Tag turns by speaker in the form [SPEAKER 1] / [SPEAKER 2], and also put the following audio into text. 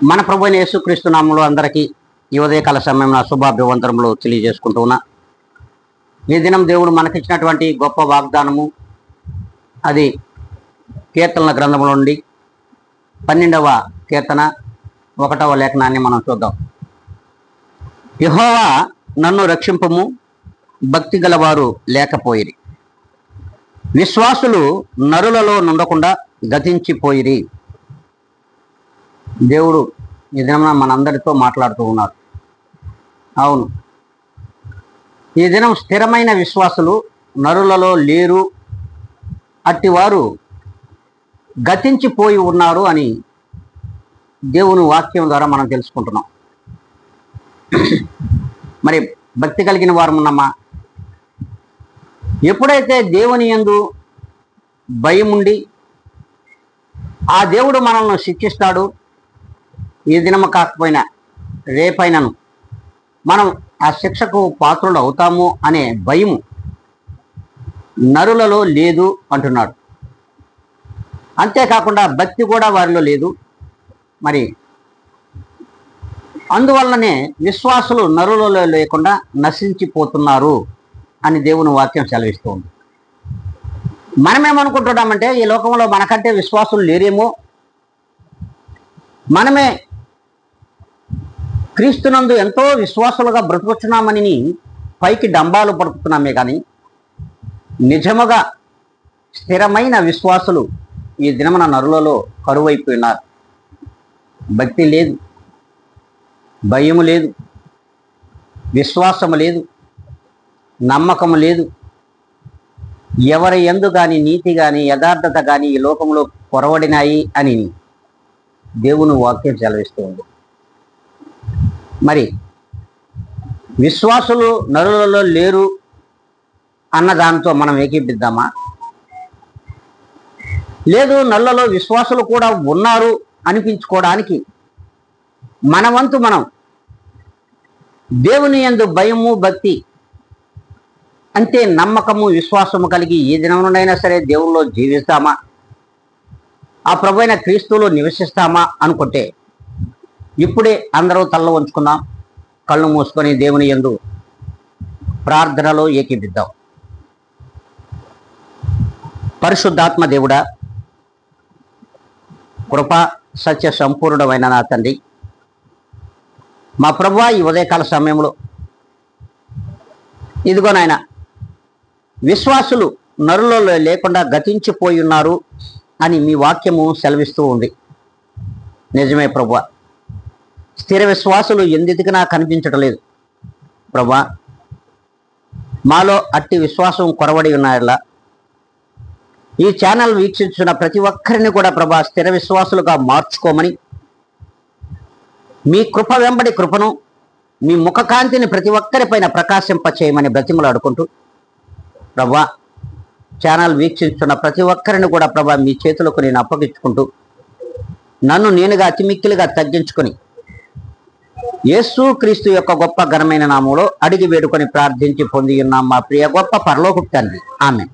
[SPEAKER 1] మన ప్రభు అయిన యేసుక్రీస్తు నామములో అందరికీ ఈ ఉదయకాల సమయంలో శుభాభివందనములు తెలియజేసుకుంటూ ఉన్నా. ఈ దినం దేవుడు మనకిచ్చినటువంటి గొప్ప వాగ్దానము, అది కీర్తనల గ్రంథంలో నుండి 12వ కీర్తన 1వ లేఖనాన్ని మనం చూద్దాం. యెహోవా నన్ను రక్షింపుము, భక్తి గలవారు లేకపోయిరి, విశ్వాసులు నరులలో నుండకుండా గతించిపోయిరి. దేవుడు ఈ దినం మనందరితో మాట్లాడుతూ ఉన్నారు. అవును, ఈ దినం స్థిరమైన విశ్వాసులు నరులలో లేరు, అట్టివారు గతించిపోయి ఉన్నారు అని దేవుని వాక్యం ద్వారా మనం తెలుసుకుంటున్నాం. మరి భక్తి కలిగిన వారు ఉన్నామా? ఎప్పుడైతే దేవుని యందు భయం ఉండి ఆ దేవుడు మనల్ని శిక్షిస్తాడు, ఈ దినము కాకపోయినా రేపైనను మనం ఆ శిక్షకు పాత్రులు అవుతాము అనే భయము నరులలో లేదు అంటున్నాడు. అంతేకాకుండా భక్తి కూడా వారిలో లేదు. మరి అందువల్లనే విశ్వాసులు నరులలో లేకుండా నశించిపోతున్నారు అని దేవుని వాక్యం సెలవిస్తూ ఉంది. మనమేమనుకుంటున్నామంటే ఈ లోకంలో మనకంటే విశ్వాసులు లేరేమో, మనమే క్రీస్తునందు ఎంతో విశ్వాసులుగా బ్రతుకుతున్నామని పైకి డంబాలు పడుతున్నామే కానీ నిజముగా స్థిరమైన విశ్వాసులు ఈ దినమున నరులలో కరువైపోయినారు. భక్తి లేదు, భయము లేదు, విశ్వాసము లేదు, నమ్మకము లేదు. ఎవరి యందు కానీ నీతి కానీ యథార్థత కానీ ఈ లోకంలో కొరవడినాయి అని దేవుని వాక్యం సెలవిస్తూ ఉంది. మరి విశ్వాసులు నరులలో లేరు అన్న దాంతో మనం ఏకీపిద్దామా? లేదు, నరులలో విశ్వాసులు కూడా ఉన్నారు అనిపించుకోవడానికి మన వంతు మనం దేవుని యందు భయము, భక్తి, అంతే నమ్మకము, విశ్వాసము కలిగి ఈ దినం నుండైనా సరే దేవుల్లో జీవిస్తామా, ఆ ప్రభు అయిన క్రీస్తులో నివసిస్తామా అనుకుంటే ఇప్పుడే అందరూ తల్ల ఉంచుకుందాం, కళ్ళు మూసుకొని దేవుని యందు ప్రార్థనలో ఏకీపిద్దాం. పరిశుద్ధాత్మ దేవుడా, కృప సత్య సంపూర్ణమైన నా తండ్రి, మా ప్రభువా, ఈ ఉదయకాల సమయంలో ఇదిగో నాయన, విశ్వాసులు నరులలో లేకుండా గతించిపోయి ఉన్నారు అని మీ వాక్యము సెలవిస్తూ ఉంది. నిజమే ప్రభువా, స్థిర విశ్వాసులు ఎందుకు నాకు కనిపించడం లేదు ప్రభువా. మాలో అట్టి విశ్వాసం కొరవడి ఉన్నాయలా ఈ ఛానల్ వీక్షించిన ప్రతి ఒక్కరిని కూడా ప్రభా స్థిర విశ్వాసులుగా మార్చుకోమని, మీ కృప వెంబడి కృపను, మీ ముఖకాంతిని ప్రతి ఒక్కరిపైన ప్రకాశింపచేయమని బ్రతిమలాడుకుంటూ ప్రభా, ఛానల్ వీక్షించున్న ప్రతి ఒక్కరిని కూడా ప్రభా మీ చేతులకు నేను అప్పగించుకుంటూ నన్ను నేనుగా అతిమిక్కిలిగా తగ్గించుకొని యేసు క్రీస్తు యొక్క గొప్ప ఘనమైన నామములో అడిగి వేడుకొని ప్రార్థించి పొంది ఉన్నాం మా ప్రియ గొప్ప పరలోకపు తండ్రి. ఆమేన్.